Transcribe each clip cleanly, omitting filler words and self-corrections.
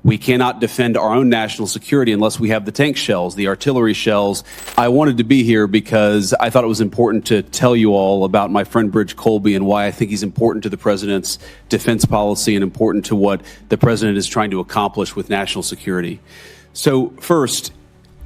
We cannot defend our own national security unless we have the tank shells, the artillery shells. I wanted to be here because I thought it was important to tell you all about my friend Bridge Colby and why I think he's important to the president's defense policy and important to what the president is trying to accomplish with national security. So first,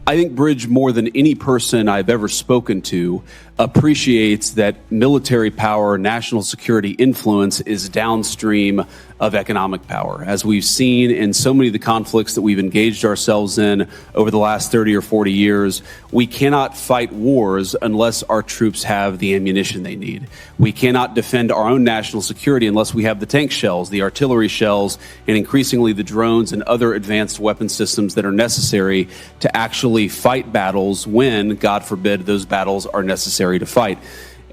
I think Bridge, more than any person I've ever spoken to, appreciates that military power, national security influence is downstream of economic power. As we've seen in so many of the conflicts that we've engaged ourselves in over the last 30 or 40 years, we cannot fight wars unless our troops have the ammunition they need. We cannot defend our own national security unless we have the tank shells, the artillery shells, and increasingly the drones and other advanced weapon systems that are necessary to actually fight battles when, God forbid, those battles are necessary to fight.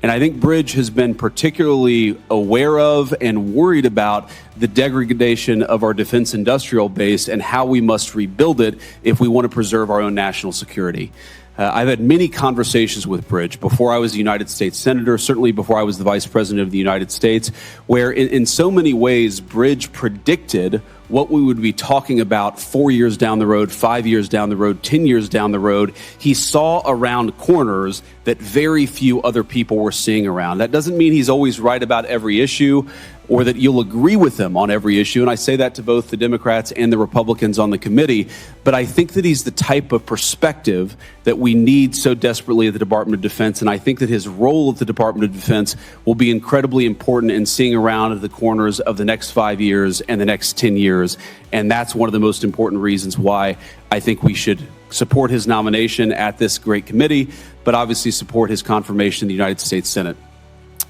And I think Bridge has been particularly aware of and worried about the degradation of our defense industrial base and how we must rebuild it if we want to preserve our own national security. I've had many conversations with Bridge before I was a United States Senator, certainly before I was the Vice President of the United States, where in so many ways Bridge predicted what we would be talking about 4 years down the road, 5 years down the road, 10 years down the road. He saw around corners that very few other people were seeing around. That doesn't mean he's always right about every issue or that you'll agree with him on every issue. And I say that to both the Democrats and the Republicans on the committee. But I think that he's the type of perspective that we need so desperately at the Department of Defense. And I think that his role at the Department of Defense will be incredibly important in seeing around the corners of the next 5 years and the next 10 years. And that's one of the most important reasons why I think we should support his nomination at this great committee, but obviously support his confirmation in the United States Senate.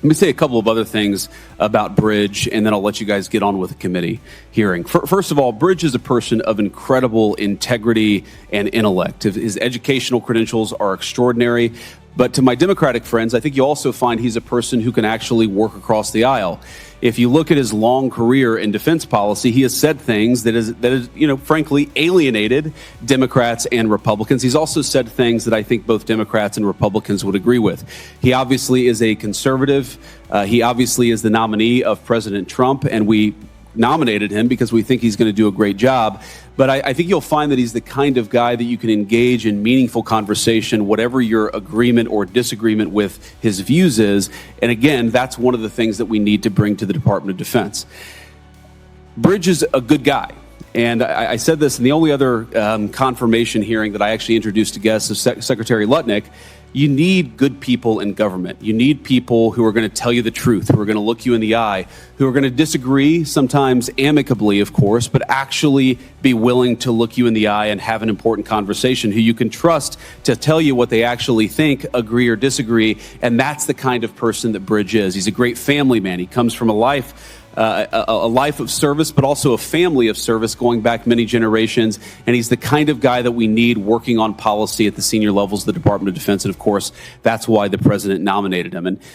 Let me say a couple of other things about Bridge, and then I'll let you guys get on with the committee hearing. First of all, Bridge is a person of incredible integrity and intellect. His educational credentials are extraordinary. But to my Democratic friends, I think you also find he's a person who can actually work across the aisle. If you look at his long career in defense policy, he has said things that is, frankly, alienated Democrats and Republicans. He's also said things that I think both Democrats and Republicans would agree with. He obviously is a conservative. He obviously is the nominee of President Trump, and we nominated him because we think he's going to do a great job. But I think you'll find that he's the kind of guy that you can engage in meaningful conversation, whatever your agreement or disagreement with his views is. And again, that's one of the things that we need to bring to the Department of Defense. Bridge is a good guy. And I said this in the only other confirmation hearing that I actually introduced to guests of Secretary Lutnick. You need good people in government. You need people who are going to tell you the truth, who are going to look you in the eye, who are going to disagree, sometimes amicably, of course, but actually be willing to look you in the eye and have an important conversation, who you can trust to tell you what they actually think, agree or disagree. And that's the kind of person that Bridge is. He's a great family man. He comes from a life of service, but also a family of service going back many generations. And he's the kind of guy that we need working on policy at the senior levels of the Department of Defense. And of course, that's why the president nominated him. And